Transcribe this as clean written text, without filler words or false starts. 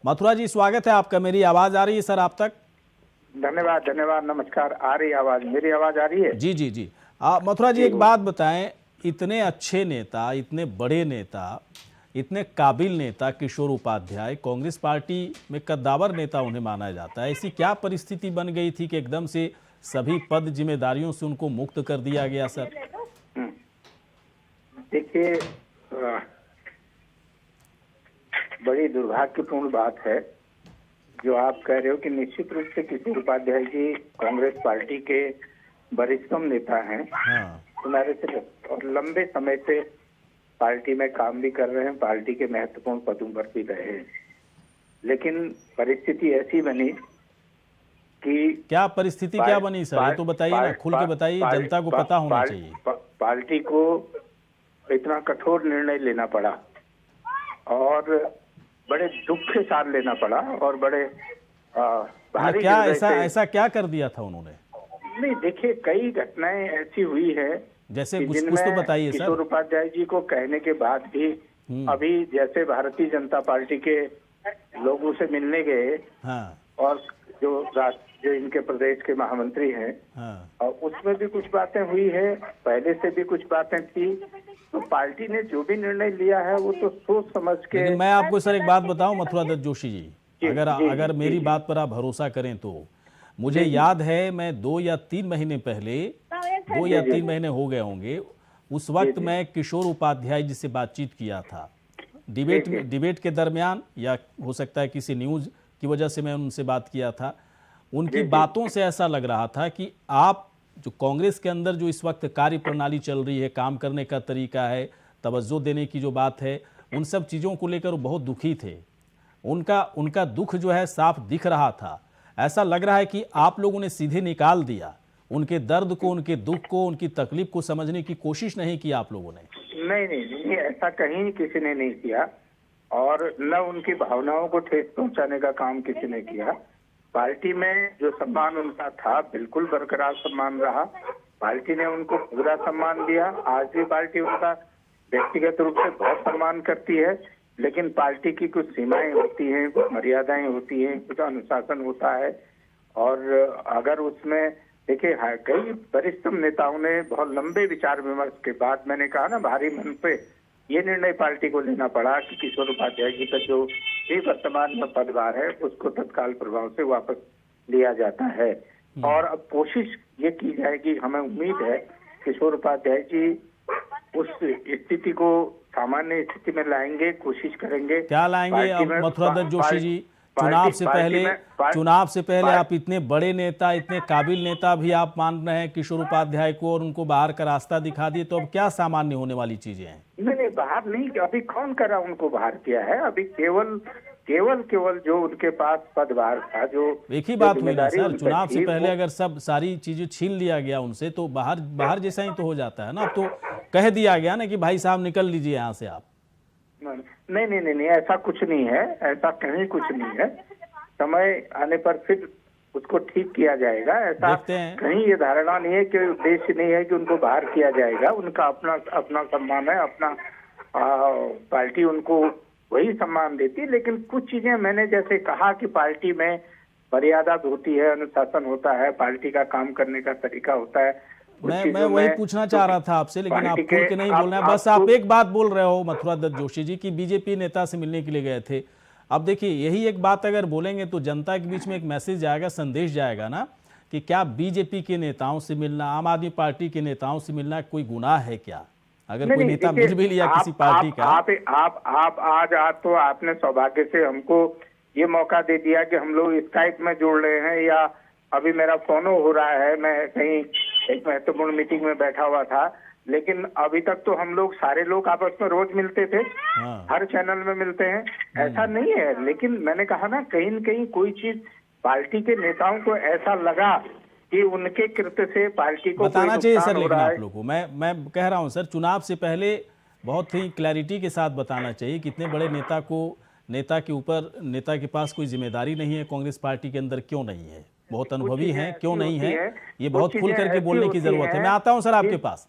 मथुरा जी, स्वागत है आपका। मेरी आवाज आ रही है सर आप तक? धन्यवाद धन्यवाद, नमस्कार। आ रही आवाज, मेरी आवाज आ रही है? जी जी जी। मथुरा जी, एक बात बताएं, इतने अच्छे नेता, इतने बड़े नेता, इतने काबिल नेता किशोर उपाध्याय, कांग्रेस पार्टी में कद्दावर नेता उन्हें माना जाता है, ऐसी क्या परिस्थिति बन गई थी कि एकदम से सभी पद जिम्मेदारियों से उनको मुक्त कर दिया गया सर? देखिए, बड़ी दुर्भाग्यपूर्ण बात है जो आप कह रहे हो कि निश्चित रूप से किशोर उपाध्याय जी कांग्रेस पार्टी के वरिष्ठतम नेता हैं। हाँ। तुम्हारे से और लंबे समय से पार्टी में काम भी कर रहे हैं, पार्टी के महत्वपूर्ण पदों पर भी रहे हैं। लेकिन परिस्थिति ऐसी बनी कि क्या परिस्थिति क्या बनी सर, ये तो बताइए ना, खुल के बताइए, जनता को पता होना चाहिए। पार्टी को इतना कठोर निर्णय लेना पड़ा और बड़े दुख के साथ लेना पड़ा और बड़े भारी। क्या ऐसा क्या कर दिया था उन्होंने? नहीं, देखिए, कई घटनाएं ऐसी हुई है जैसे कुछ तो बताइए सर। किशोर उपाध्याय जी को कहने के बाद भी अभी जैसे भारतीय जनता पार्टी के लोगों से मिलने गए। हाँ। और जो इनके प्रदेश के महामंत्री हैं। हाँ। और उसमें भी कुछ बातें हुई है, पहले से भी कुछ बातें थी। तो पार्टी ने जो भी निर्णय लिया है वो तो सोच समझ के। लेकिन मैं आपको सर एक बात बताऊं मथुरा दत्त जोशी जी, अगर मेरी बात पर आप भरोसा करें तो मुझे याद है, मैं 2 या 3 महीने पहले, 2 या 3 महीने हो गए होंगे, उस वक्त मैं किशोर उपाध्याय जी से बातचीत किया था डिबेट के दरमियान, या हो सकता है किसी न्यूज की वजह से मैं उनसे बात किया था। उनकी बातों से ऐसा लग रहा था कि आप जो कांग्रेस के अंदर जो इस वक्त कार्य प्रणाली चल रही है, काम करने का तरीका है, तवज्जो देने की जो बात है, उन सब चीज़ों को लेकर वो बहुत दुखी थे। उनका दुख जो है साफ दिख रहा था। ऐसा लग रहा है कि आप लोगों ने सीधे निकाल दिया उनके दर्द को, उनके दुख को, उनकी तकलीफ को समझने की कोशिश नहीं की आप लोगों ने। नहीं, ऐसा कहीं किसी ने नहीं किया और न उनकी भावनाओं को ठेस पहुंचाने का काम किसी ने किया। पार्टी में जो सम्मान उनका था बिल्कुल बरकरार सम्मान रहा। पार्टी ने उनको पूरा सम्मान दिया। आज भी पार्टी उनका व्यक्तिगत रूप से बहुत सम्मान करती है, लेकिन पार्टी की कुछ सीमाएं होती हैं, कुछ मर्यादाएं होती हैं, कुछ अनुशासन होता है। और अगर उसमें देखिए, कई वरिष्ठ नेताओं ने बहुत लंबे विचार विमर्श के बाद, मैंने कहा ना, भारी मन पे ये निर्णय पार्टी को लेना पड़ा कि किशोर उपाध्याय जी का जो भी वर्तमान में पदभार है उसको तत्काल प्रभाव से वापस लिया जाता है। और अब कोशिश ये की जाएगी, हमें उम्मीद है किशोर उपाध्याय जी उस स्थिति को सामान्य स्थिति में लाएंगे, कोशिश करेंगे। क्या लाएंगे मथुरा दत्त जोशी जी? चुनाव से पहले आप इतने बड़े नेता, इतने काबिल नेता भी आप मान रहे हैं किशोर उपाध्याय को, और उनको बाहर का रास्ता दिखा दिए, तो अब क्या सामान्य होने वाली चीजें हैं? नहीं, बाहर नहीं, अभी कौन करा उनको बाहर किया है? अभी केवल जो उनके पास पदभार था, जो एक ही बात हुई ना सर, चुनाव से पहले अगर सारी चीजें छीन लिया गया उनसे, तो बाहर जैसा ही तो हो जाता है ना। अब तो कह दिया गया ना कि भाई साहब निकल लीजिए यहाँ से आप। नहीं, ऐसा कुछ नहीं है, ऐसा कहीं कुछ नहीं है। समय आने पर फिर उसको ठीक किया जाएगा। ऐसा कहीं ये धारणा नहीं है कि उद्देश्य नहीं है कि उनको बाहर किया जाएगा। उनका अपना सम्मान है, अपना पार्टी उनको वही सम्मान देती है। लेकिन कुछ चीजें मैंने जैसे कहा कि पार्टी में मर्यादा होती है, अनुशासन होता है, पार्टी का काम करने का तरीका होता है। मैं वही पूछना चाह रहा था आपसे, लेकिन आप खुल के नहीं बोल रहे हैं। बस आप एक बात बोल रहे हो मथुरा दत्त जोशी जी की बीजेपी नेता से मिलने के लिए गए थे। अब देखिए, यही एक बात अगर बोलेंगे तो जनता के बीच में एक मैसेज जाएगा, संदेश जाएगा ना, कि क्या बीजेपी के नेताओं से मिलना, आम आदमी पार्टी के नेताओं से मिलना कोई गुनाह है क्या? अगर कोई नेता मिल भी लिया किसी पार्टी का। आप आज तो आपने सौभाग्य से हमको ये मौका दे दिया कि हम लोग स्काइप में जुड़ रहे हैं, या अभी मेरा फोनो हो रहा है, मैं कहीं एक महत्वपूर्ण मीटिंग में बैठा हुआ था। लेकिन अभी तक तो हम लोग सारे लोग आपस में रोज मिलते थे। हर चैनल में मिलते हैं, ऐसा नहीं है। लेकिन मैंने कहा ना, कहीं न कहीं कोई चीज पार्टी के नेताओं को ऐसा लगा कि उनके कृत्य से पार्टी को बताना चाहिए सर। लेकिन आप लोगों को मैं कह रहा हूं सर, चुनाव से पहले बहुत ही क्लैरिटी के साथ बताना चाहिए कि इतने बड़े नेता के पास कोई जिम्मेदारी नहीं है कांग्रेस पार्टी के अंदर, क्यों नहीं है? बहुत अनुभवी हैं, क्यों नहीं है? ये बहुत खुल करके बोलने की जरूरत है। मैं आता हूं सर आपके पास।